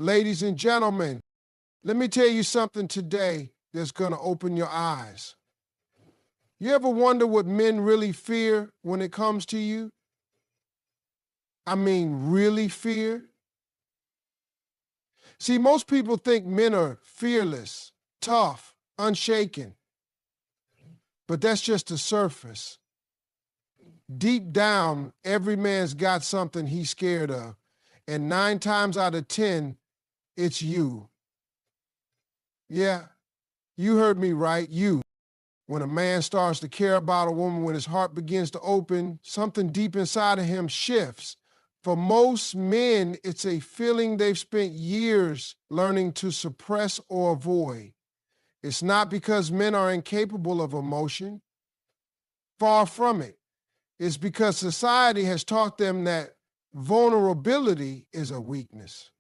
Ladies and gentlemen, let me tell you something today that's going to open your eyes. You ever wonder what men really fear when it comes to you? I mean, really fear? See, most people think men are fearless, tough, unshaken. But that's just the surface. Deep down, every man's got something he's scared of. And 9 times out of 10, it's you. Yeah, you heard me right, you. When a man starts to care about a woman, when his heart begins to open, something deep inside of him shifts. For most men, it's a feeling they've spent years learning to suppress or avoid. It's not because men are incapable of emotion. Far from it. It's because society has taught them that vulnerability is a weakness.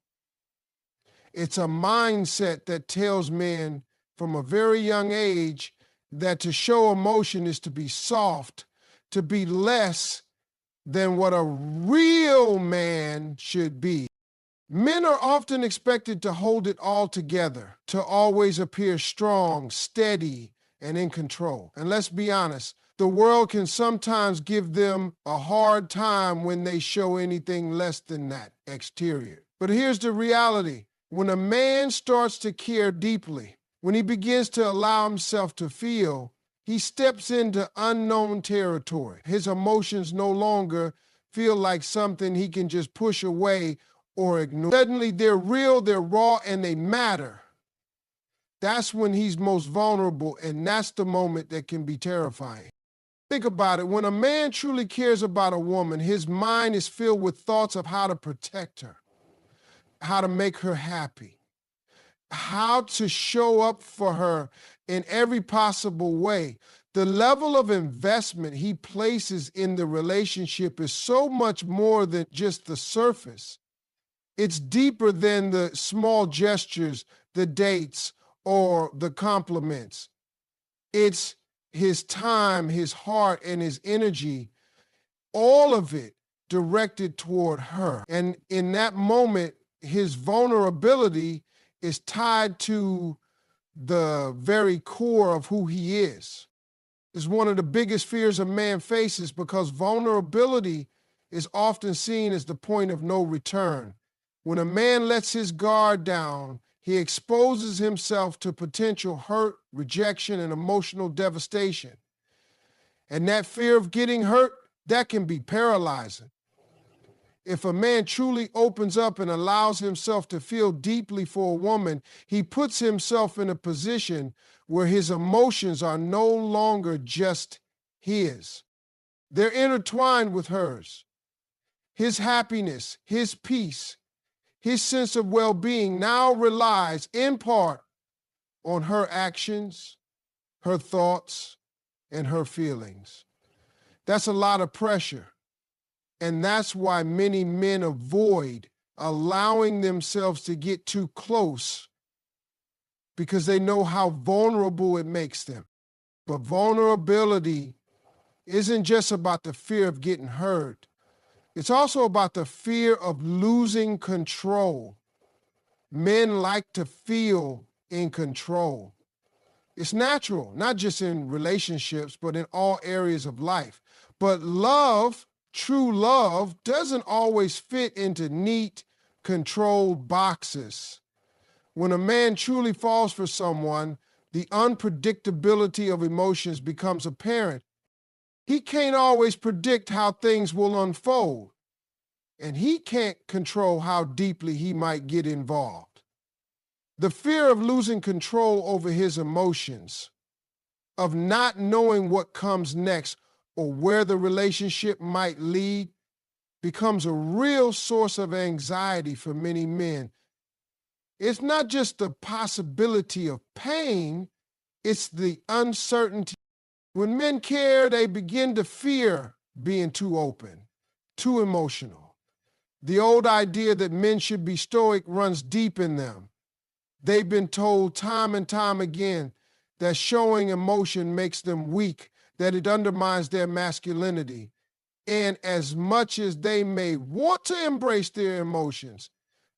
It's a mindset that tells men from a very young age that to show emotion is to be soft, to be less than what a real man should be. Men are often expected to hold it all together, to always appear strong, steady, and in control. And let's be honest, the world can sometimes give them a hard time when they show anything less than that exterior. But here's the reality. When a man starts to care deeply, when he begins to allow himself to feel, he steps into unknown territory. His emotions no longer feel like something he can just push away or ignore. Suddenly they're real, they're raw, and they matter. That's when he's most vulnerable, and that's the moment that can be terrifying. Think about it. When a man truly cares about a woman, his mind is filled with thoughts of how to protect her, how to make her happy, how to show up for her in every possible way. The level of investment he places in the relationship is so much more than just the surface. It's deeper than the small gestures, the dates, or the compliments. It's his time, his heart, and his energy, all of it directed toward her. And in that moment, his vulnerability is tied to the very core of who he is. It's one of the biggest fears a man faces because vulnerability is often seen as the point of no return. When a man lets his guard down, he exposes himself to potential hurt, rejection, and emotional devastation. And that fear of getting hurt, that can be paralyzing. If a man truly opens up and allows himself to feel deeply for a woman, he puts himself in a position where his emotions are no longer just his. They're intertwined with hers. His happiness, his peace, his sense of well-being now relies in part on her actions, her thoughts, and her feelings. That's a lot of pressure. And that's why many men avoid allowing themselves to get too close because they know how vulnerable it makes them. But vulnerability isn't just about the fear of getting hurt. It's also about the fear of losing control. Men like to feel in control. It's natural, not just in relationships, but in all areas of life. But love, true love, doesn't always fit into neat, controlled boxes. When a man truly falls for someone, the unpredictability of emotions becomes apparent. He can't always predict how things will unfold, and he can't control how deeply he might get involved. The fear of losing control over his emotions, of not knowing what comes next or where the relationship might lead, becomes a real source of anxiety for many men. It's not just the possibility of pain, it's the uncertainty. When men care, they begin to fear being too open, too emotional. The old idea that men should be stoic runs deep in them. They've been told time and time again that showing emotion makes them weak, that it undermines their masculinity. And as much as they may want to embrace their emotions,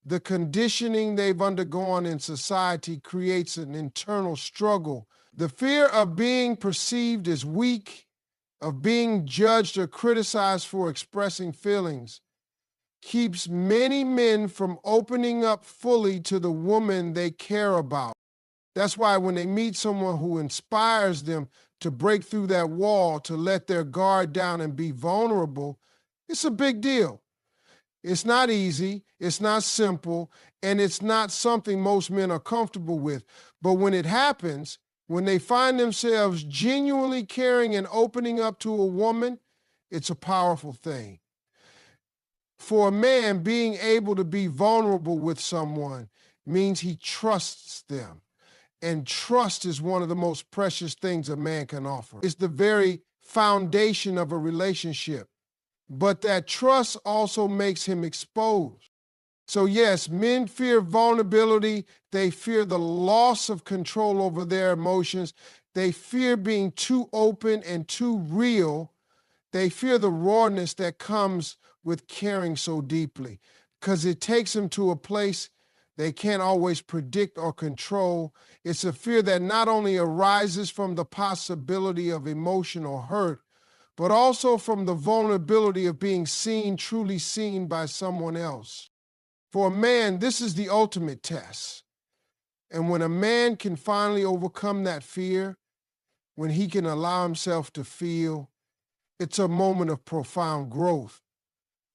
The conditioning they've undergone in society creates an internal struggle. The fear of being perceived as weak, of being judged or criticized for expressing feelings, keeps many men from opening up fully to the woman they care about. That's why when they meet someone who inspires them to break through that wall, to let their guard down and be vulnerable, it's a big deal. It's not easy, it's not simple, and it's not something most men are comfortable with. But when it happens, when they find themselves genuinely caring and opening up to a woman, it's a powerful thing. For a man, being able to be vulnerable with someone means he trusts them. And trust is one of the most precious things a man can offer. It's the very foundation of a relationship. But that trust also makes him exposed. So yes, men fear vulnerability. They fear the loss of control over their emotions. They fear being too open and too real. They fear the rawness that comes with caring so deeply, because it takes them to a place they can't always predict or control. It's a fear that not only arises from the possibility of emotional hurt, but also from the vulnerability of being seen, truly seen by someone else. For a man, this is the ultimate test. And when a man can finally overcome that fear, when he can allow himself to feel, it's a moment of profound growth.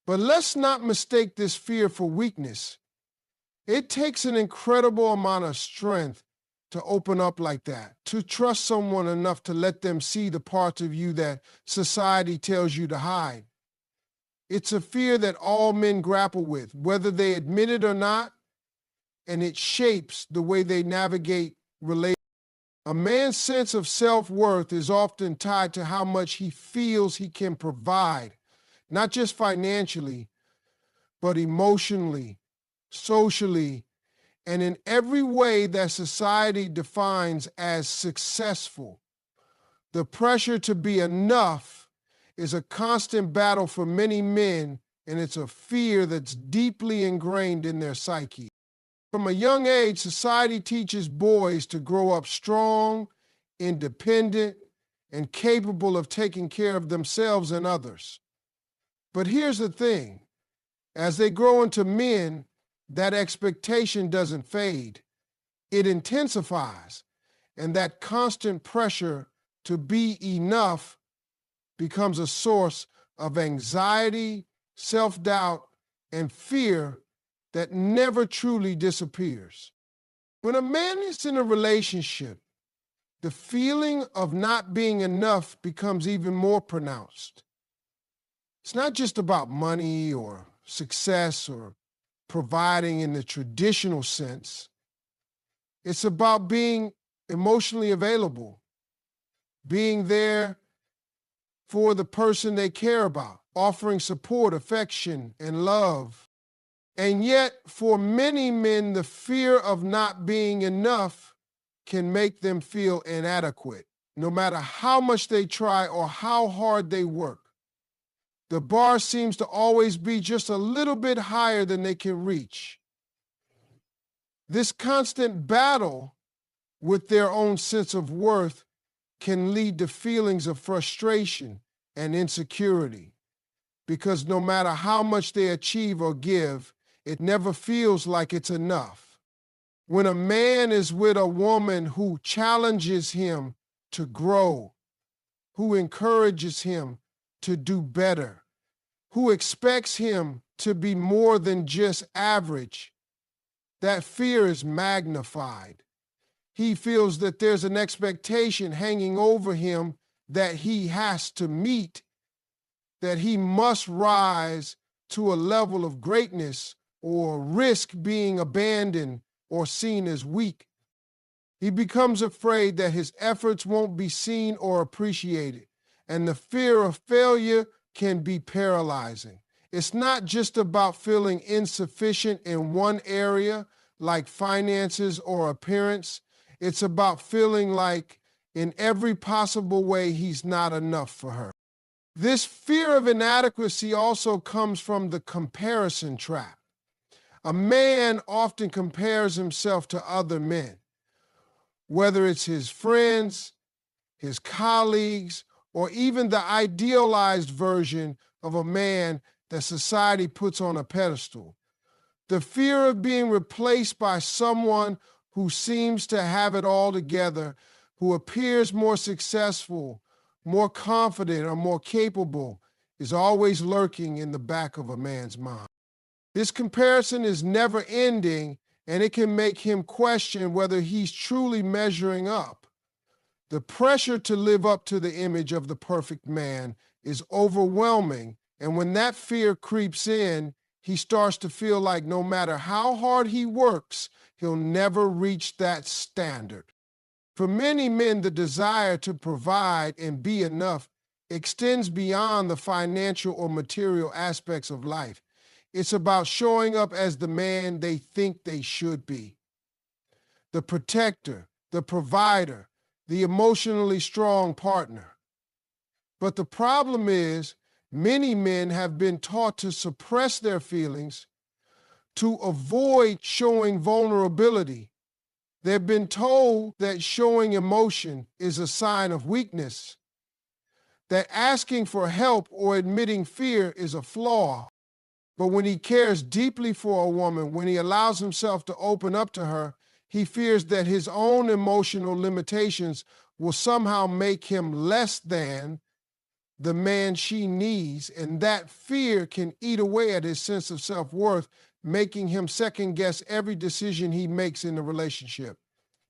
But let's not mistake this fear for weakness. It takes an incredible amount of strength to open up like that, to trust someone enough to let them see the parts of you that society tells you to hide. It's a fear that all men grapple with, whether they admit it or not, and it shapes the way they navigate relationships. A man's sense of self-worth is often tied to how much he feels he can provide, not just financially, but emotionally, socially, and in every way that society defines as successful. The pressure to be enough is a constant battle for many men, and it's a fear that's deeply ingrained in their psyche. From a young age, society teaches boys to grow up strong, independent, and capable of taking care of themselves and others. But here's the thing. As they grow into men, that expectation doesn't fade. It intensifies, and that constant pressure to be enough becomes a source of anxiety, self-doubt, and fear that never truly disappears. When a man is in a relationship, the feeling of not being enough becomes even more pronounced. It's not just about money or success or providing in the traditional sense. It's about being emotionally available, being there for the person they care about, offering support, affection, and love. And yet, for many men, the fear of not being enough can make them feel inadequate, no matter how much they try or how hard they work. The bar seems to always be just a little bit higher than they can reach. This constant battle with their own sense of worth can lead to feelings of frustration and insecurity, because no matter how much they achieve or give, it never feels like it's enough. When a man is with a woman who challenges him to grow, who encourages him to do better, who expects him to be more than just average, that fear is magnified. He feels that there's an expectation hanging over him that he has to meet, that he must rise to a level of greatness or risk being abandoned or seen as weak. He becomes afraid that his efforts won't be seen or appreciated, and the fear of failure can be paralyzing. It's not just about feeling insufficient in one area, like finances or appearance. It's about feeling like in every possible way he's not enough for her. This fear of inadequacy also comes from the comparison trap. A man often compares himself to other men, whether it's his friends, his colleagues, or even the idealized version of a man that society puts on a pedestal. The fear of being replaced by someone who seems to have it all together, who appears more successful, more confident, or more capable, is always lurking in the back of a man's mind. This comparison is never ending, and it can make him question whether he's truly measuring up. The pressure to live up to the image of the perfect man is overwhelming, and when that fear creeps in, he starts to feel like no matter how hard he works, he'll never reach that standard. For many men, the desire to provide and be enough extends beyond the financial or material aspects of life. It's about showing up as the man they think they should be. The protector, the provider, the emotionally strong partner. But the problem is, many men have been taught to suppress their feelings, to avoid showing vulnerability. They've been told that showing emotion is a sign of weakness, that asking for help or admitting fear is a flaw. But when he cares deeply for a woman, when he allows himself to open up to her, he fears that his own emotional limitations will somehow make him less than the man she needs, and that fear can eat away at his sense of self-worth, making him second-guess every decision he makes in the relationship.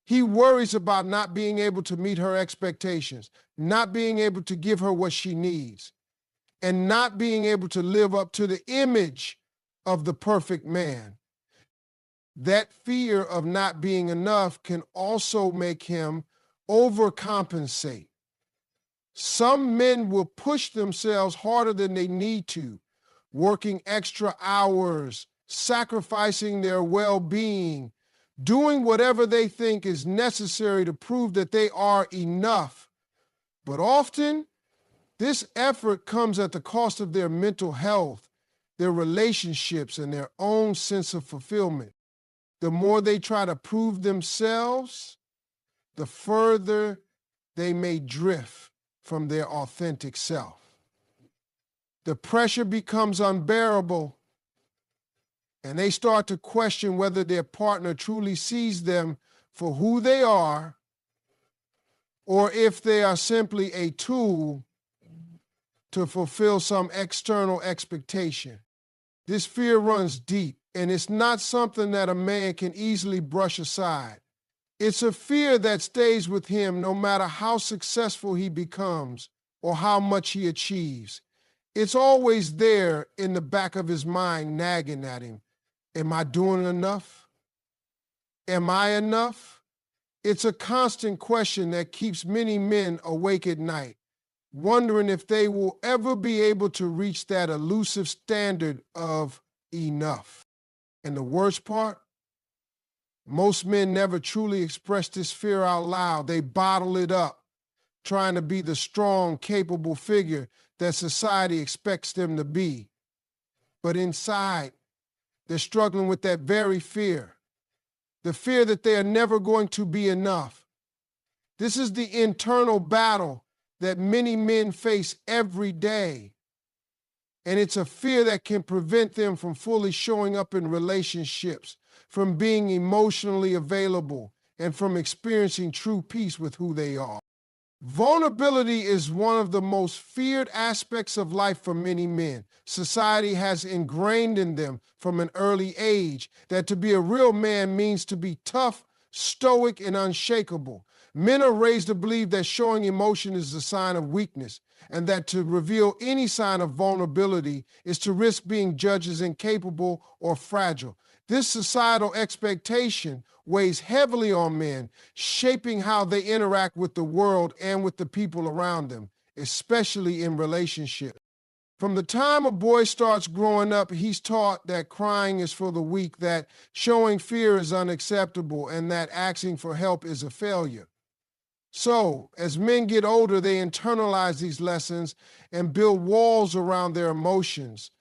He worries about not being able to meet her expectations, not being able to give her what she needs, and not being able to live up to the image of the perfect man. That fear of not being enough can also make him overcompensate. Some men will push themselves harder than they need to, working extra hours, sacrificing their well-being, doing whatever they think is necessary to prove that they are enough. But often, this effort comes at the cost of their mental health, their relationships, and their own sense of fulfillment. The more they try to prove themselves, the further they may drift from their authentic self. The pressure becomes unbearable, and they start to question whether their partner truly sees them for who they are, or if they are simply a tool to fulfill some external expectation. This fear runs deep, and it's not something that a man can easily brush aside. It's a fear that stays with him no matter how successful he becomes or how much he achieves. It's always there in the back of his mind, nagging at him. Am I doing enough? Am I enough? It's a constant question that keeps many men awake at night, wondering if they will ever be able to reach that elusive standard of enough. And the worst part? Most men never truly express this fear out loud. They bottle it up, trying to be the strong, capable figure that society expects them to be. But inside, they're struggling with that very fear, the fear that they are never going to be enough. This is the internal battle that many men face every day. And it's a fear that can prevent them from fully showing up in relationships, from being emotionally available, and from experiencing true peace with who they are. Vulnerability is one of the most feared aspects of life for many men. Society has ingrained in them from an early age that to be a real man means to be tough, stoic, and unshakable. Men are raised to believe that showing emotion is a sign of weakness, and that to reveal any sign of vulnerability is to risk being judged as incapable or fragile. This societal expectation weighs heavily on men, shaping how they interact with the world and with the people around them, especially in relationships. From the time a boy starts growing up, he's taught that crying is for the weak, that showing fear is unacceptable, and that asking for help is a failure. So, as men get older, they internalize these lessons and build walls around their emotions.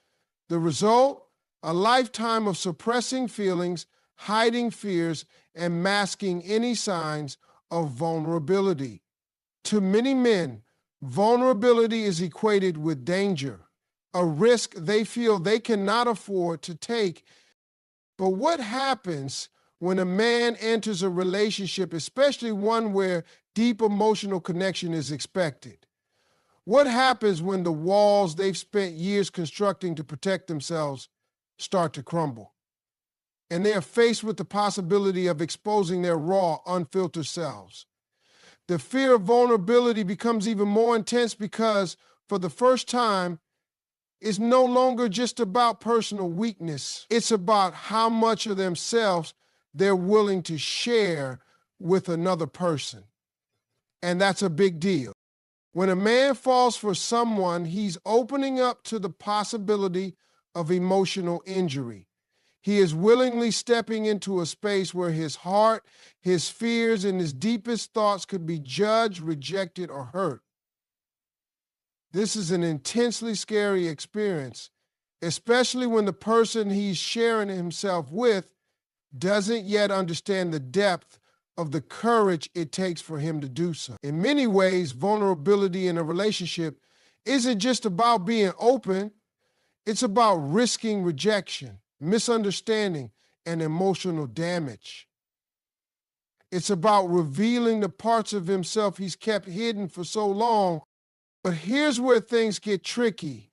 The result? a lifetime of suppressing feelings, hiding fears, and masking any signs of vulnerability. To many men, vulnerability is equated with danger, a risk they feel they cannot afford to take. But what happens when a man enters a relationship, especially one where deep emotional connection is expected? What happens when the walls they've spent years constructing to protect themselves start to crumble, and they are faced with the possibility of exposing their raw, unfiltered selves? The fear of vulnerability becomes even more intense because, for the first time, it's no longer just about personal weakness. It's about how much of themselves they're willing to share with another person. And that's a big deal. When a man falls for someone, he's opening up to the possibility of emotional injury. He is willingly stepping into a space where his heart, his fears, and his deepest thoughts could be judged, rejected, or hurt. This is an intensely scary experience, especially when the person he's sharing himself with doesn't yet understand the depth of the courage it takes for him to do so. In many ways, vulnerability in a relationship isn't just about being open, it's about risking rejection, misunderstanding, and emotional damage. It's about revealing the parts of himself he's kept hidden for so long. But here's where things get tricky.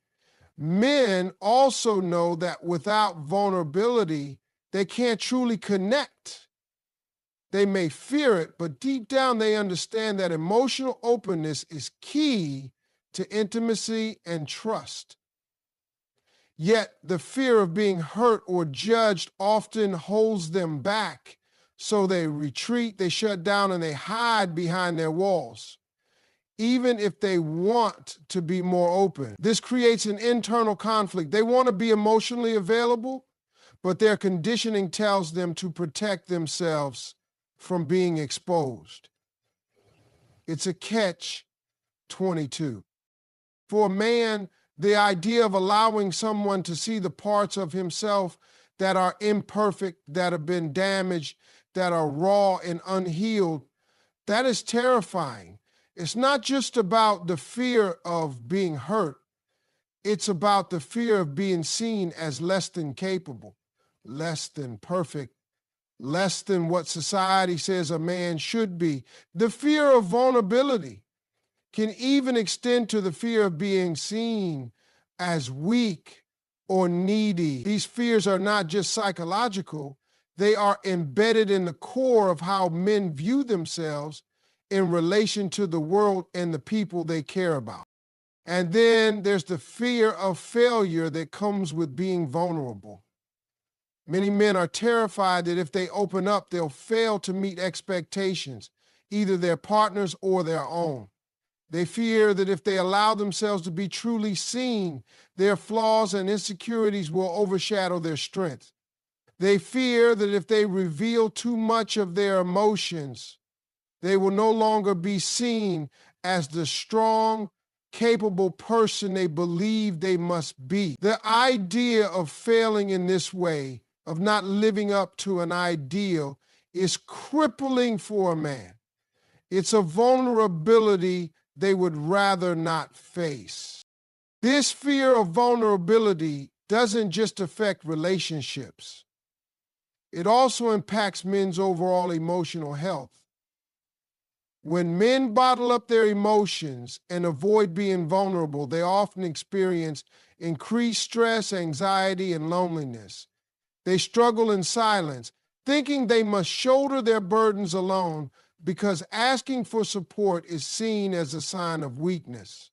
Men also know that without vulnerability, they can't truly connect. They may fear it, but deep down they understand that emotional openness is key to intimacy and trust. Yet the fear of being hurt or judged often holds them back, so they retreat, they shut down, and they hide behind their walls, even if they want to be more open. This creates an internal conflict. They want to be emotionally available, but their conditioning tells them to protect themselves from being exposed. It's a catch-22. For a man, the idea of allowing someone to see the parts of himself that are imperfect, that have been damaged, that are raw and unhealed, that is terrifying. It's not just about the fear of being hurt. It's about the fear of being seen as less than capable, less than perfect, less than what society says a man should be. The fear of vulnerability can even extend to the fear of being seen as weak or needy. These fears are not just psychological, they are embedded in the core of how men view themselves in relation to the world and the people they care about. And then there's the fear of failure that comes with being vulnerable. Many men are terrified that if they open up, they'll fail to meet expectations, either their partners or their own. They fear that if they allow themselves to be truly seen, their flaws and insecurities will overshadow their strengths. They fear that if they reveal too much of their emotions, they will no longer be seen as the strong, capable person they believe they must be. The idea of failing in this way, of not living up to an ideal, is crippling for a man. It's a vulnerability they would rather not face. This fear of vulnerability doesn't just affect relationships. It also impacts men's overall emotional health. When men bottle up their emotions and avoid being vulnerable, they often experience increased stress, anxiety, and loneliness. They struggle in silence, thinking they must shoulder their burdens alone because asking for support is seen as a sign of weakness.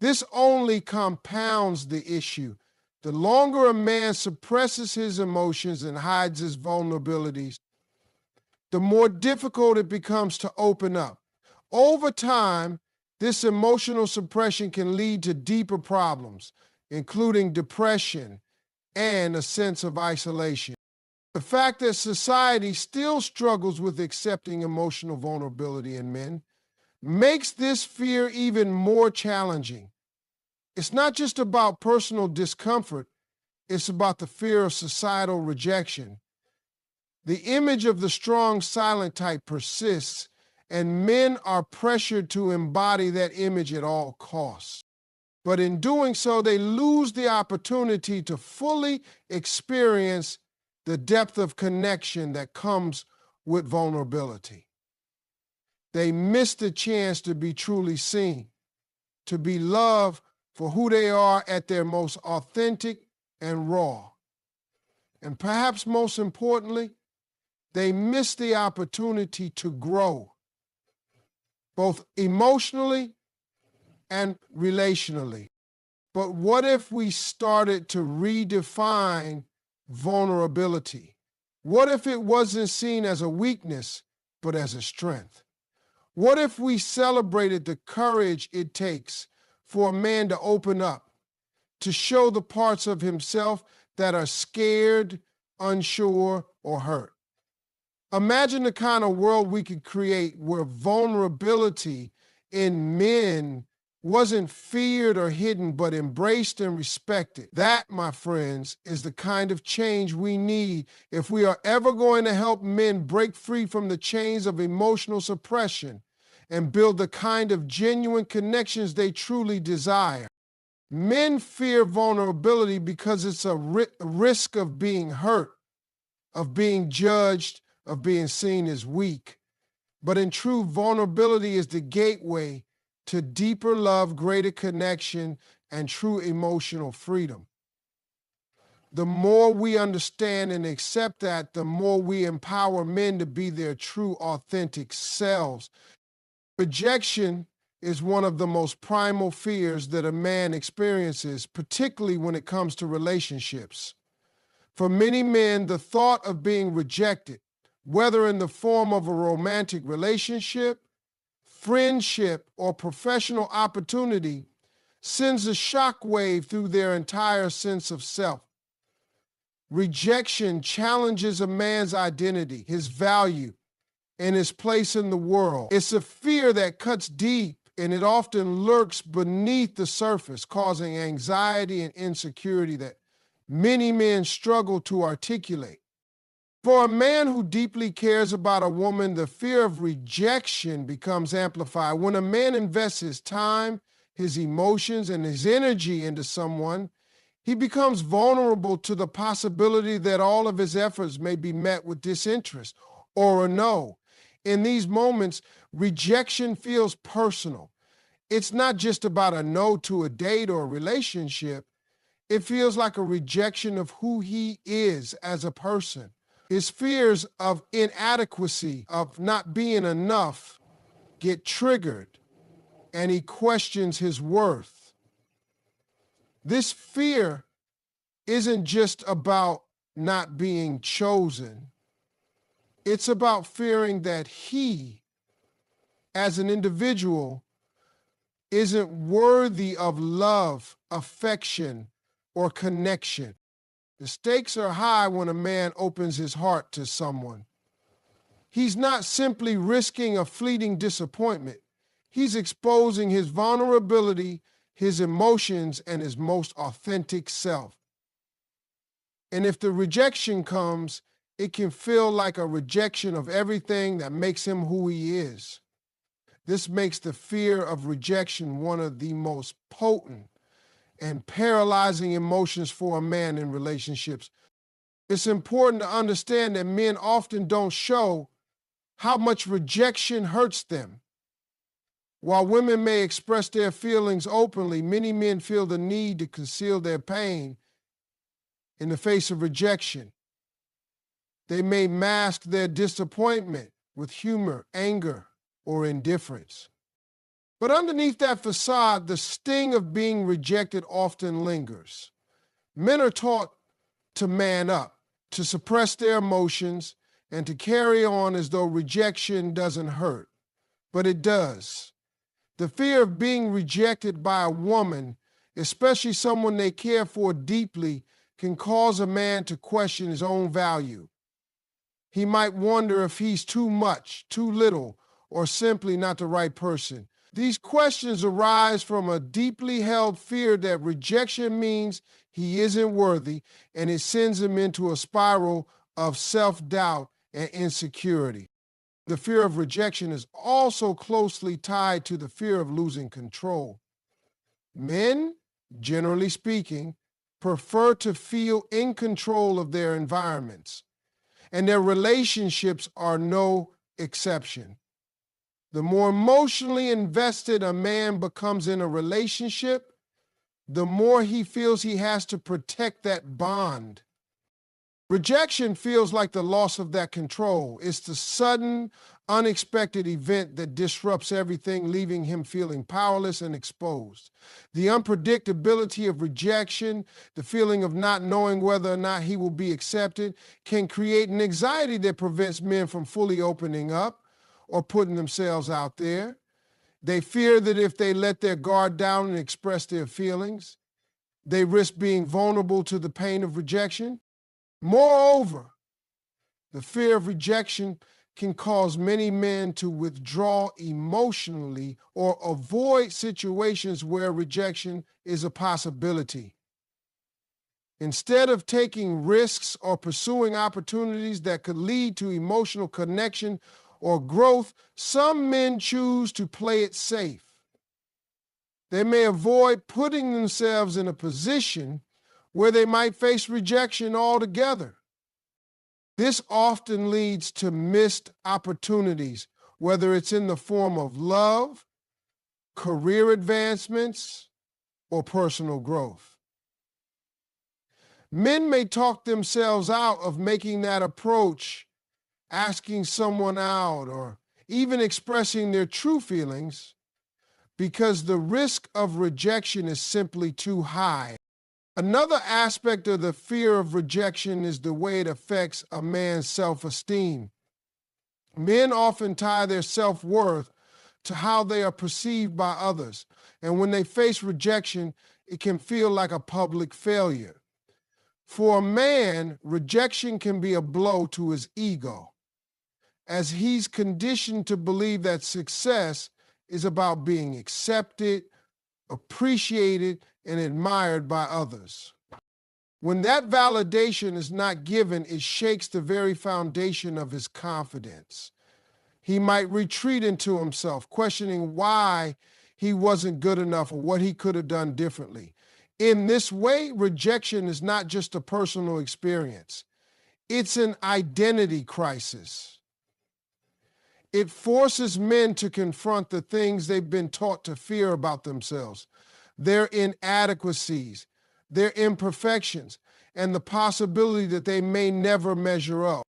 This only compounds the issue. The longer a man suppresses his emotions and hides his vulnerabilities, the more difficult it becomes to open up. Over time, this emotional suppression can lead to deeper problems, including depression and a sense of isolation. The fact that society still struggles with accepting emotional vulnerability in men makes this fear even more challenging. It's not just about personal discomfort, It's about the fear of societal rejection. The image of the strong, silent type persists, and men are pressured to embody that image at all costs. But in doing so, they lose the opportunity to fully experience the depth of connection that comes with vulnerability. They miss the chance to be truly seen, to be loved for who they are at their most authentic and raw. And perhaps most importantly, they miss the opportunity to grow, both emotionally and relationally. But what if we started to redefine vulnerability? What if it wasn't seen as a weakness, but as a strength? What if we celebrated the courage it takes for a man to open up, to show the parts of himself that are scared, unsure, or hurt? Imagine the kind of world we could create where vulnerability in men wasn't feared or hidden, but embraced and respected. That, my friends, is the kind of change we need if we are ever going to help men break free from the chains of emotional suppression and build the kind of genuine connections they truly desire. Men fear vulnerability because it's a risk of being hurt, of being judged, of being seen as weak. But in truth, vulnerability is the gateway to deeper love, greater connection, and true emotional freedom. The more we understand and accept that, the more we empower men to be their true, authentic selves. Rejection is one of the most primal fears that a man experiences, particularly when it comes to relationships. For many men, the thought of being rejected, whether in the form of a romantic relationship, friendship, or professional opportunity, sends a shockwave through their entire sense of self. Rejection challenges a man's identity, his value, and his place in the world. It's a fear that cuts deep, and it often lurks beneath the surface, causing anxiety and insecurity that many men struggle to articulate. For a man who deeply cares about a woman, the fear of rejection becomes amplified. When a man invests his time, his emotions, and his energy into someone, he becomes vulnerable to the possibility that all of his efforts may be met with disinterest or a no. In these moments, rejection feels personal. It's not just about a no to a date or a relationship. It feels like a rejection of who he is as a person. His fears of inadequacy, of not being enough, get triggered, and he questions his worth. This fear isn't just about not being chosen. It's about fearing that he, as an individual, isn't worthy of love, affection, or connection. The stakes are high when a man opens his heart to someone. He's not simply risking a fleeting disappointment. He's exposing his vulnerability, his emotions, and his most authentic self. And if the rejection comes, it can feel like a rejection of everything that makes him who he is. This makes the fear of rejection one of the most potent and paralyzing emotions for a man in relationships. It's important to understand that men often don't show how much rejection hurts them. While women may express their feelings openly, many men feel the need to conceal their pain in the face of rejection. They may mask their disappointment with humor, anger, or indifference. But underneath that facade, the sting of being rejected often lingers. Men are taught to man up, to suppress their emotions, and to carry on as though rejection doesn't hurt. But it does. The fear of being rejected by a woman, especially someone they care for deeply, can cause a man to question his own value. He might wonder if he's too much, too little, or simply not the right person. These questions arise from a deeply held fear that rejection means he isn't worthy, and it sends him into a spiral of self-doubt and insecurity. The fear of rejection is also closely tied to the fear of losing control. Men, generally speaking, prefer to feel in control of their environments, and their relationships are no exception. The more emotionally invested a man becomes in a relationship, the more he feels he has to protect that bond. Rejection feels like the loss of that control. It's the sudden, unexpected event that disrupts everything, leaving him feeling powerless and exposed. The unpredictability of rejection, the feeling of not knowing whether or not he will be accepted, can create an anxiety that prevents men from fully opening up or putting themselves out there. They fear that if they let their guard down and express their feelings, they risk being vulnerable to the pain of rejection. Moreover, the fear of rejection can cause many men to withdraw emotionally or avoid situations where rejection is a possibility. Instead of taking risks or pursuing opportunities that could lead to emotional connection or growth, some men choose to play it safe. They may avoid putting themselves in a position where they might face rejection altogether. This often leads to missed opportunities, whether it's in the form of love, career advancements, or personal growth. Men may talk themselves out of making that approach, asking someone out, or even expressing their true feelings, because the risk of rejection is simply too high. Another aspect of the fear of rejection is the way it affects a man's self-esteem. Men often tie their self-worth to how they are perceived by others, and when they face rejection, it can feel like a public failure. For a man, rejection can be a blow to his ego, as he's conditioned to believe that success is about being accepted, appreciated, and admired by others. When that validation is not given, it shakes the very foundation of his confidence. He might retreat into himself, questioning why he wasn't good enough or what he could have done differently. In this way, rejection is not just a personal experience. It's an identity crisis. It forces men to confront the things they've been taught to fear about themselves, their inadequacies, their imperfections, and the possibility that they may never measure up.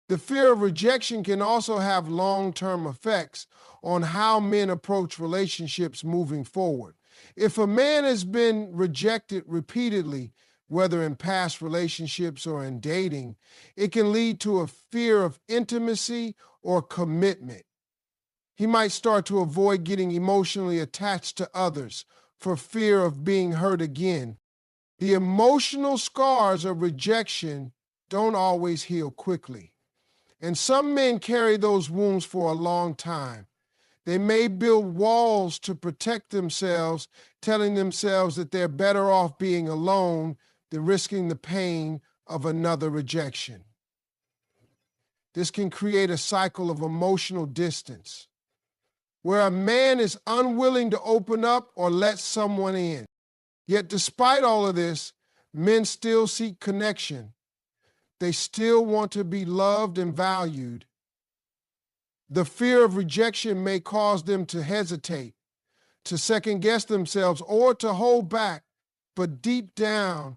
The fear of rejection can also have long-term effects on how men approach relationships moving forward. If a man has been rejected repeatedly, whether in past relationships or in dating, it can lead to a fear of intimacy or commitment. He might start to avoid getting emotionally attached to others for fear of being hurt again. The emotional scars of rejection don't always heal quickly, and some men carry those wounds for a long time. They may build walls to protect themselves, telling themselves that they're better off being alone than risking the pain of another rejection. This can create a cycle of emotional distance, where a man is unwilling to open up or let someone in. Yet despite all of this, men still seek connection. They still want to be loved and valued. The fear of rejection may cause them to hesitate, to second-guess themselves, or to hold back, but deep down,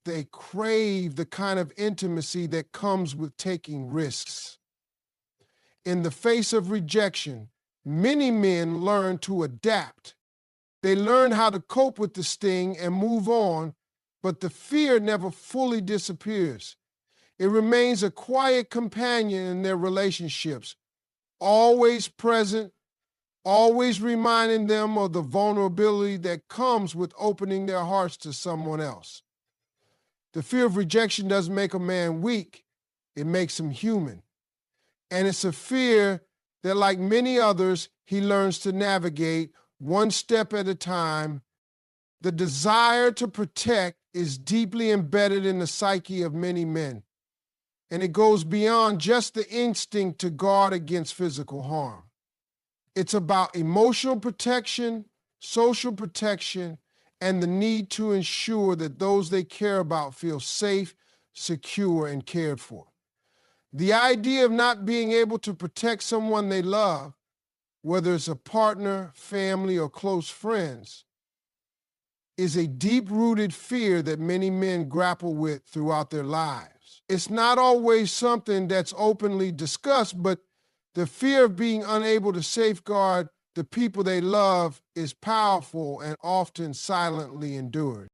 they crave the kind of intimacy that comes with taking risks. In the face of rejection, many men learn to adapt. They learn how to cope with the sting and move on, but the fear never fully disappears. It remains a quiet companion in their relationships, always present, always reminding them of the vulnerability that comes with opening their hearts to someone else. The fear of rejection doesn't make a man weak, it makes him human. And it's a fear that, like many others, he learns to navigate one step at a time. The desire to protect is deeply embedded in the psyche of many men, and it goes beyond just the instinct to guard against physical harm. It's about emotional protection, social protection, and the need to ensure that those they care about feel safe, secure, and cared for. The idea of not being able to protect someone they love, whether it's a partner, family, or close friends, is a deep-rooted fear that many men grapple with throughout their lives. It's not always something that's openly discussed, but the fear of being unable to safeguard the people they love is powerful and often silently endured.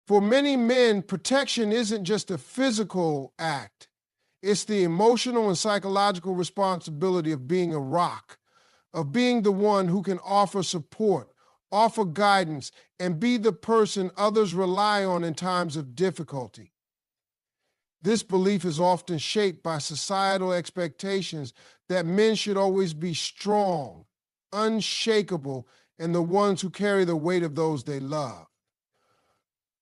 For many men, protection isn't just a physical act. It's the emotional and psychological responsibility of being a rock, of being the one who can offer support, offer guidance, and be the person others rely on in times of difficulty. This belief is often shaped by societal expectations that men should always be strong, unshakable, and the ones who carry the weight of those they love.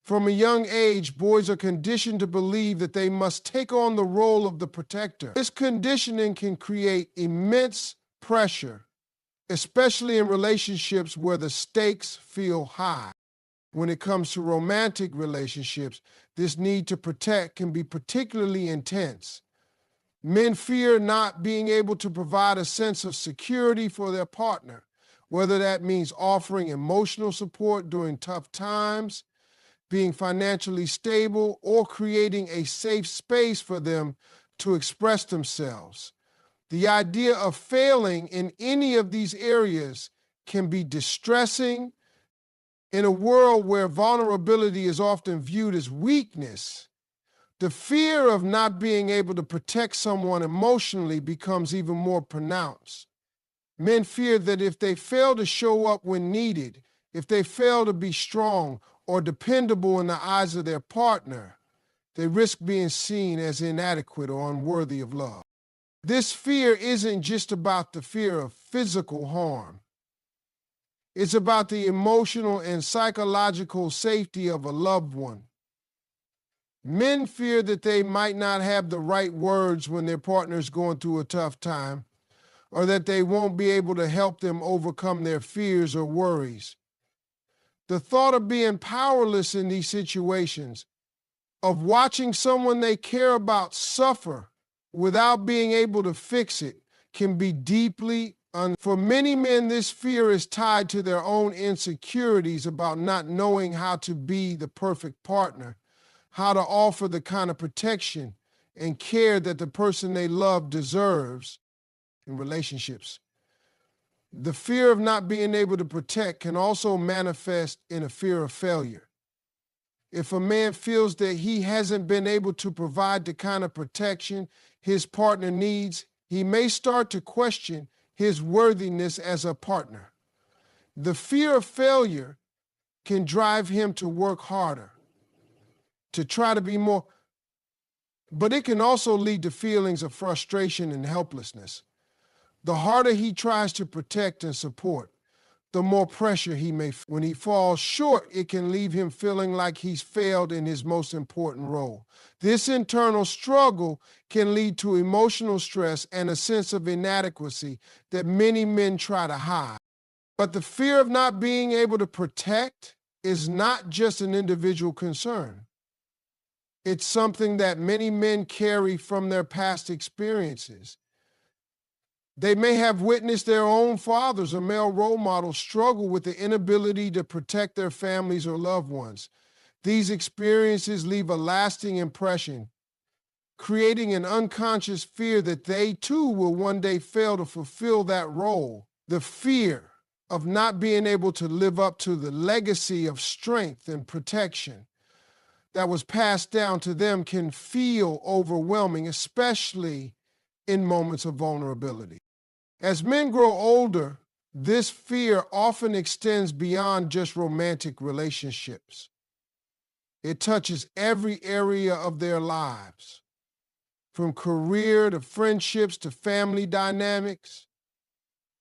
From a young age, boys are conditioned to believe that they must take on the role of the protector. This conditioning can create immense pressure, especially in relationships where the stakes feel high. When it comes to romantic relationships, this need to protect can be particularly intense. Men fear not being able to provide a sense of security for their partner, whether that means offering emotional support during tough times, being financially stable, or creating a safe space for them to express themselves. The idea of failing in any of these areas can be distressing. In a world where vulnerability is often viewed as weakness, the fear of not being able to protect someone emotionally becomes even more pronounced. Men fear that if they fail to show up when needed, if they fail to be strong or dependable in the eyes of their partner, they risk being seen as inadequate or unworthy of love. This fear isn't just about the fear of physical harm. It's about the emotional and psychological safety of a loved one. Men fear that they might not have the right words when their partner is going through a tough time, or that they won't be able to help them overcome their fears or worries. The thought of being powerless in these situations, of watching someone they care about suffer without being able to fix it, can be deeply For many men, this fear is tied to their own insecurities about not knowing how to be the perfect partner, how to offer the kind of protection and care that the person they love deserves in relationships. The fear of not being able to protect can also manifest in a fear of failure. If a man feels that he hasn't been able to provide the kind of protection his partner needs, he may start to question his worthiness as a partner. The fear of failure can drive him to work harder, to try to be more, but it can also lead to feelings of frustration and helplessness. The harder he tries to protect and support, the more pressure he may feel. When he falls short, it can leave him feeling like he's failed in his most important role. This internal struggle can lead to emotional stress and a sense of inadequacy that many men try to hide. But the fear of not being able to protect is not just an individual concern. It's something that many men carry from their past experiences. They may have witnessed their own fathers or male role models struggle with the inability to protect their families or loved ones. These experiences leave a lasting impression, creating an unconscious fear that they too will one day fail to fulfill that role. The fear of not being able to live up to the legacy of strength and protection that was passed down to them can feel overwhelming, especially in moments of vulnerability. As men grow older, this fear often extends beyond just romantic relationships. It touches every area of their lives, from career to friendships to family dynamics.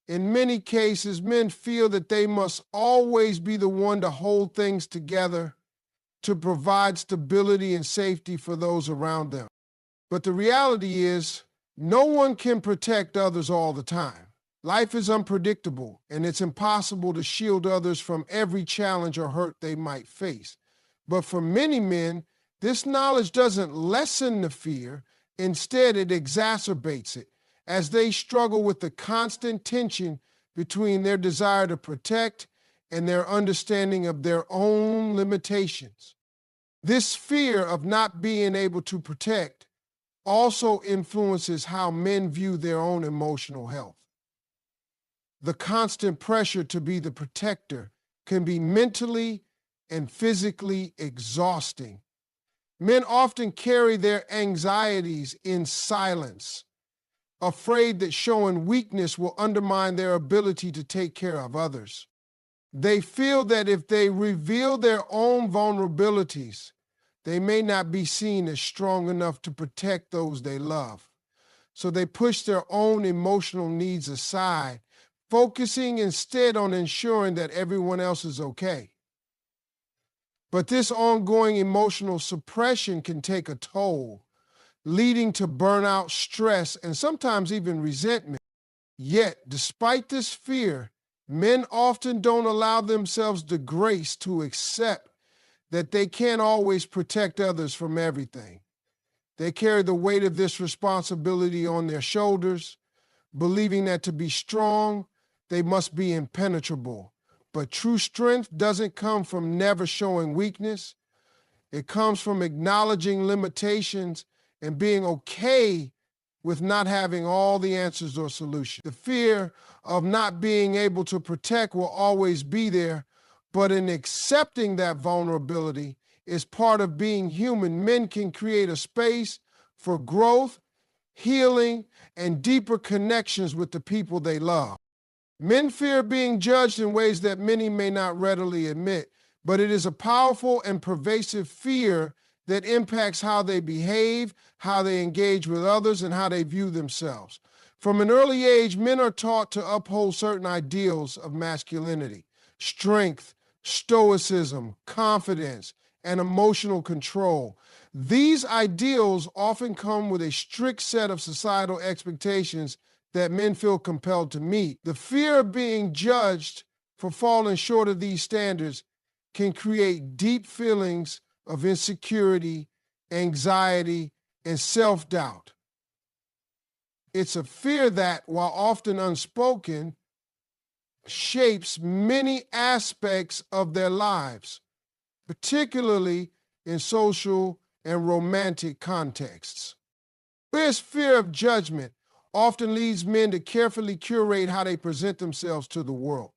In many cases, men feel that they must always be the one to hold things together, to provide stability and safety for those around them. But the reality is, no one can protect others all the time. Life is unpredictable, and it's impossible to shield others from every challenge or hurt they might face. But for many men, this knowledge doesn't lessen the fear. Instead, it exacerbates it as they struggle with the constant tension between their desire to protect and their understanding of their own limitations. This fear of not being able to protect also influences how men view their own emotional health. The constant pressure to be the protector can be mentally and physically exhausting. Men often carry their anxieties in silence, afraid that showing weakness will undermine their ability to take care of others. They feel that if they reveal their own vulnerabilities, they may not be seen as strong enough to protect those they love. So they push their own emotional needs aside, focusing instead on ensuring that everyone else is okay. But this ongoing emotional suppression can take a toll, leading to burnout, stress, and sometimes even resentment. Yet, despite this fear, men often don't allow themselves the grace to accept that they can't always protect others from everything. They carry the weight of this responsibility on their shoulders, believing that to be strong, they must be impenetrable. But true strength doesn't come from never showing weakness. It comes from acknowledging limitations and being okay with not having all the answers or solutions. The fear of not being able to protect will always be there, but in accepting that vulnerability is part of being human. Men can create a space for growth, healing, and deeper connections with the people they love. Men fear being judged in ways that many may not readily admit, but it is a powerful and pervasive fear that impacts how they behave, how they engage with others, and how they view themselves. From an early age, men are taught to uphold certain ideals of masculinity: strength, stoicism, confidence, and emotional control. These ideals often come with a strict set of societal expectations that men feel compelled to meet. The fear of being judged for falling short of these standards can create deep feelings of insecurity, anxiety, and self-doubt. It's a fear that, while often unspoken, shapes many aspects of their lives, particularly in social and romantic contexts. This fear of judgment often leads men to carefully curate how they present themselves to the world.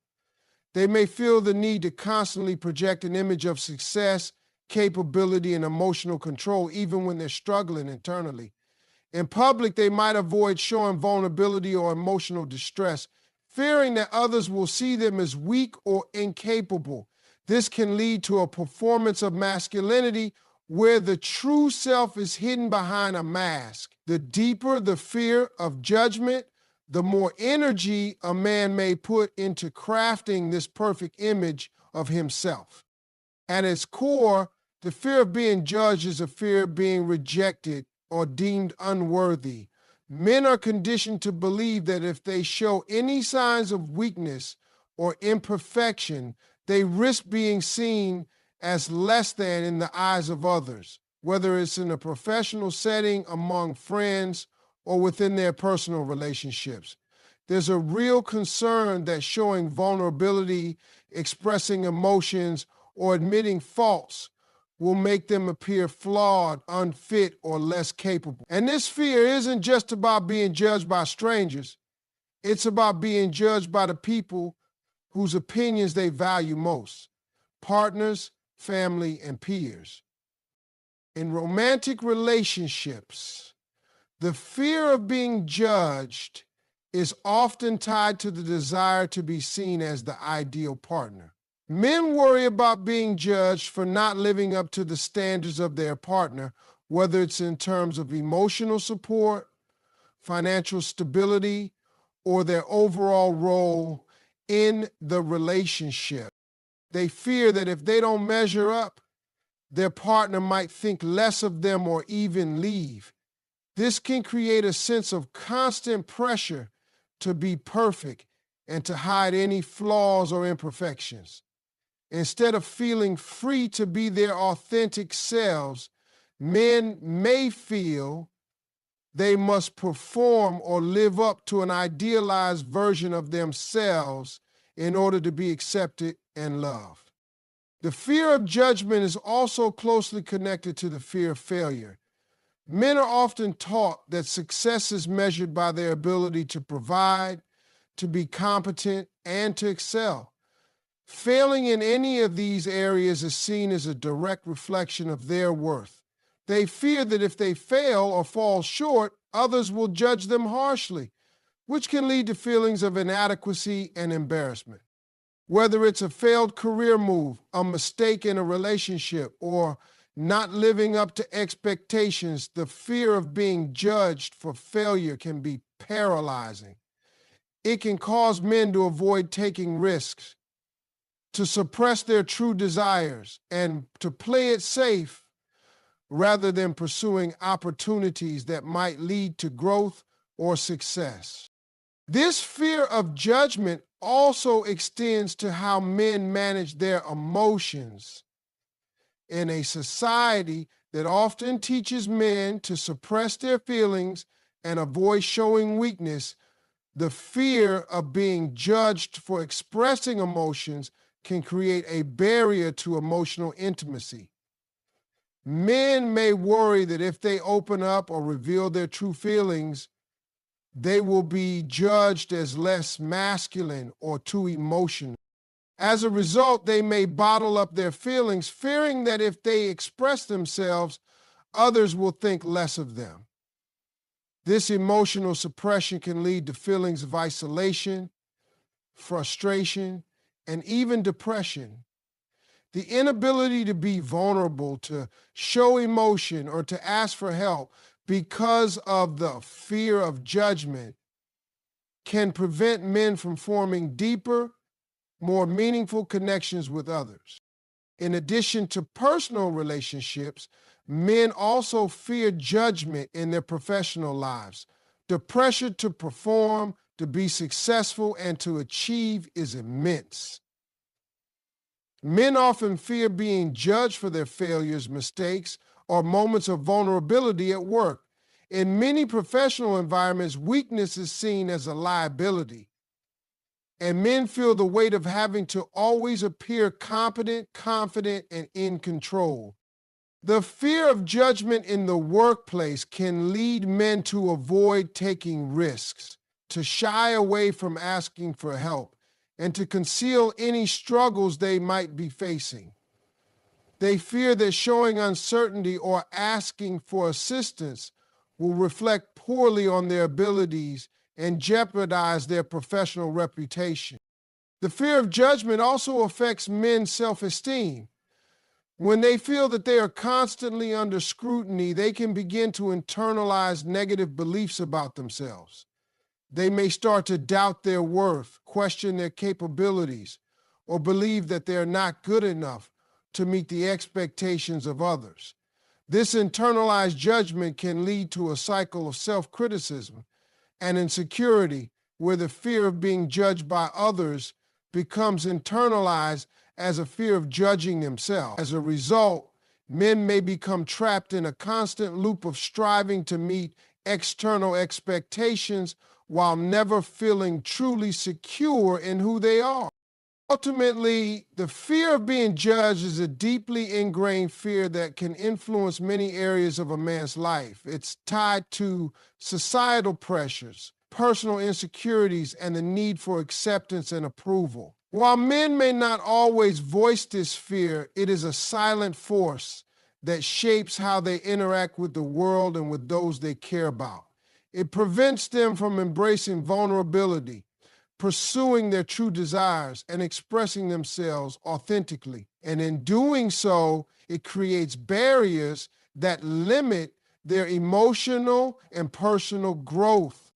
They may feel the need to constantly project an image of success, capability, and emotional control, even when they're struggling internally. In public, they might avoid showing vulnerability or emotional distress, fearing that others will see them as weak or incapable. This can lead to a performance of masculinity where the true self is hidden behind a mask. The deeper the fear of judgment, the more energy a man may put into crafting this perfect image of himself. At its core, the fear of being judged is a fear of being rejected or deemed unworthy. Men are conditioned to believe that if they show any signs of weakness or imperfection, they risk being seen as less than in the eyes of others, whether it's in a professional setting, among friends, or within their personal relationships. There's a real concern that showing vulnerability, expressing emotions, or admitting faults will make them appear flawed, unfit, or less capable. And this fear isn't just about being judged by strangers. It's about being judged by the people whose opinions they value most: partners, family, and peers. In romantic relationships, the fear of being judged is often tied to the desire to be seen as the ideal partner. Men worry about being judged for not living up to the standards of their partner, whether it's in terms of emotional support, financial stability, or their overall role in the relationship. They fear that if they don't measure up, their partner might think less of them or even leave. This can create a sense of constant pressure to be perfect and to hide any flaws or imperfections. Instead of feeling free to be their authentic selves, men may feel they must perform or live up to an idealized version of themselves in order to be accepted and loved. The fear of judgment is also closely connected to the fear of failure. Men are often taught that success is measured by their ability to provide, to be competent, and to excel. Failing in any of these areas is seen as a direct reflection of their worth. They fear that if they fail or fall short, others will judge them harshly, which can lead to feelings of inadequacy and embarrassment. Whether it's a failed career move, a mistake in a relationship, or not living up to expectations, the fear of being judged for failure can be paralyzing. It can cause men to avoid taking risks, to suppress their true desires, and to play it safe rather than pursuing opportunities that might lead to growth or success. This fear of judgment also extends to how men manage their emotions. In a society that often teaches men to suppress their feelings and avoid showing weakness, the fear of being judged for expressing emotions can create a barrier to emotional intimacy. Men may worry that if they open up or reveal their true feelings, they will be judged as less masculine or too emotional. As a result, they may bottle up their feelings, fearing that if they express themselves, others will think less of them. This emotional suppression can lead to feelings of isolation, frustration, and even depression. The inability to be vulnerable, to show emotion, or to ask for help because of the fear of judgment can prevent men from forming deeper, more meaningful connections with others. In addition to personal relationships, men also fear judgment in their professional lives. The pressure to perform, to be successful, and to achieve is immense. Men often fear being judged for their failures, mistakes, or moments of vulnerability at work. In many professional environments, weakness is seen as a liability, and men feel the weight of having to always appear competent, confident, and in control. The fear of judgment in the workplace can lead men to avoid taking risks, to shy away from asking for help, and to conceal any struggles they might be facing. They fear that showing uncertainty or asking for assistance will reflect poorly on their abilities and jeopardize their professional reputation. The fear of judgment also affects men's self-esteem. When they feel that they are constantly under scrutiny, they can begin to internalize negative beliefs about themselves. They may start to doubt their worth, question their capabilities, or believe that they're not good enough to meet the expectations of others. This internalized judgment can lead to a cycle of self-criticism and insecurity, where the fear of being judged by others becomes internalized as a fear of judging themselves. As a result, men may become trapped in a constant loop of striving to meet external expectations while never feeling truly secure in who they are. Ultimately, the fear of being judged is a deeply ingrained fear that can influence many areas of a man's life. It's tied to societal pressures, personal insecurities, and the need for acceptance and approval. While men may not always voice this fear, it is a silent force that shapes how they interact with the world and with those they care about. It prevents them from embracing vulnerability, pursuing their true desires, and expressing themselves authentically. And in doing so, it creates barriers that limit their emotional and personal growth.